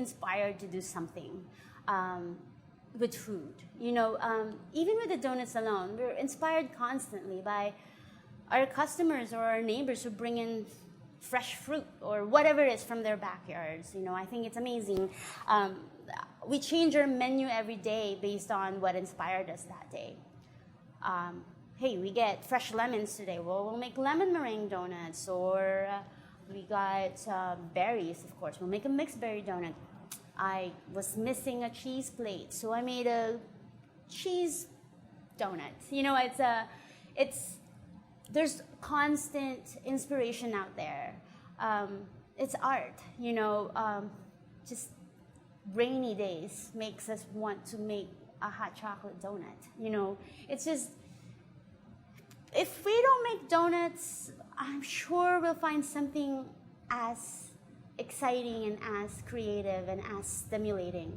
inspired to do something with food. You know, even with the donuts alone, we're inspired constantly by our customers or our neighbors who bring in fresh fruit or whatever it is from their backyards. You know, I think it's amazing. We change our menu every day based on what inspired us that day. Hey, we get fresh lemons today. Well, we'll make lemon meringue donuts. Or we got berries, of course. We'll make a mixed berry donut. I was missing a cheese plate, so I made a cheese donut. You know, there's constant inspiration out there. It's art, you know. Just rainy days makes us want to make a hot chocolate donut. You know, it's just, if we don't make donuts, I'm sure we'll find something as exciting and as creative and as stimulating.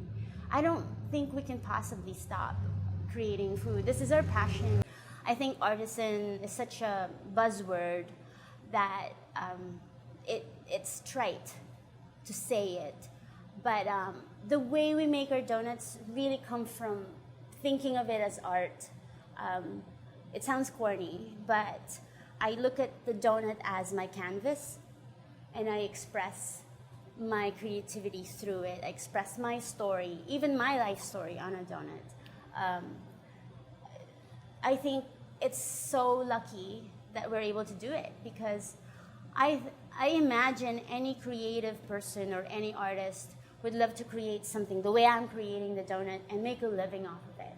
I don't think we can possibly stop creating food. This is our passion. I think artisan is such a buzzword that it's trite to say it. But the way we make our donuts really come from thinking of it as art. It sounds corny, but I look at the donut as my canvas, and I express my creativity through it. I express my story, even my life story, on a donut. I think it's so lucky that we're able to do it, because I imagine any creative person or any artist would love to create something the way I'm creating the donut and make a living off of it.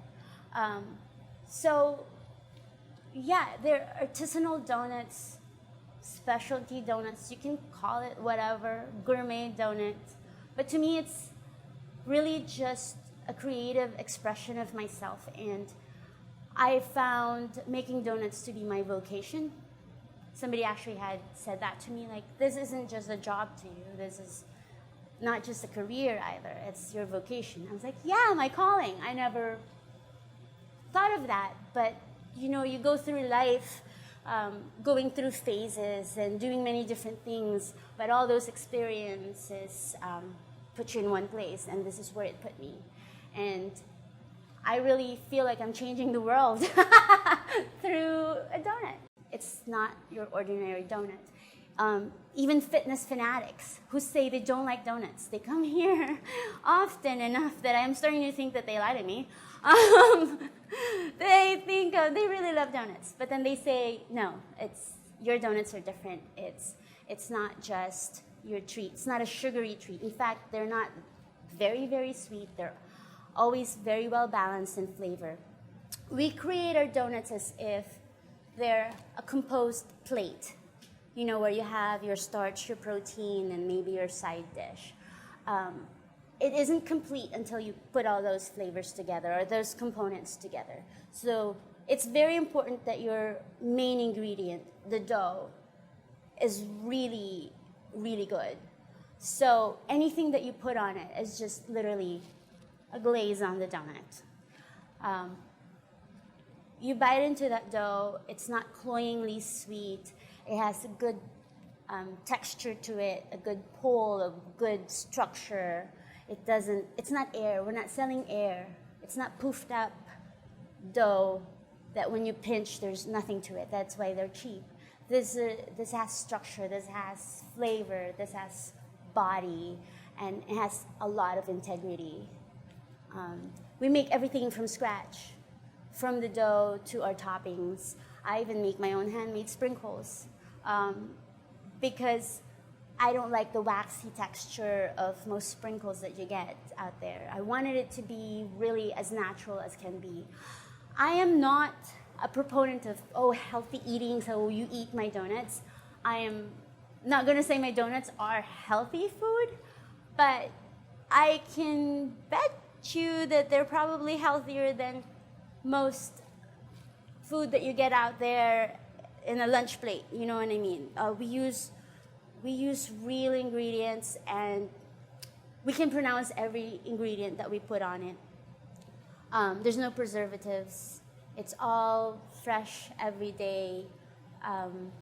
So yeah, they're artisanal donuts, specialty donuts, you can call it whatever, gourmet donuts. But to me, it's really just a creative expression of myself, and I found making donuts to be my vocation. Somebody actually had said that to me, like, this isn't just a job to you, this is not just a career either, it's your vocation. I was like, yeah, my calling. I never thought of that, but you know, you go through life going through phases and doing many different things, but all those experiences put you in one place, and this is where it put me. And I really feel like I'm changing the world through a donut. It's not your ordinary donut. Even fitness fanatics who say they don't like donuts, they come here often enough that I'm starting to think that they lie to me. They think they really love donuts, but then they say, no, your donuts are different. It's not just your treat. It's not a sugary treat. In fact, they're not very, very sweet. They're always very well balanced in flavor. We create our donuts as if they're a composed plate, you know, where you have your starch, your protein, and maybe your side dish. It isn't complete until you put all those flavors together or those components together. So it's very important that your main ingredient, the dough, is really, really good. So anything that you put on it is just literally a glaze on the donut. You bite into that dough, it's not cloyingly sweet. It has a good texture to it, a good pull, a good structure. It's not air. We're not selling air. It's not poofed up dough that when you pinch, there's nothing to it. That's why they're cheap. This has structure, this has flavor, this has body, and it has a lot of integrity. We make everything from scratch, from the dough to our toppings. I even make my own handmade sprinkles because I don't like the waxy texture of most sprinkles that you get out there. I wanted it to be really as natural as can be. I am not a proponent of, healthy eating, so you eat my donuts. I am not going to say my donuts are healthy food, but I can bet you that they're probably healthier than most food that you get out there in a lunch plate, you know what I mean? We use real ingredients, and we can pronounce every ingredient that we put on it. There's no preservatives. It's all fresh every day.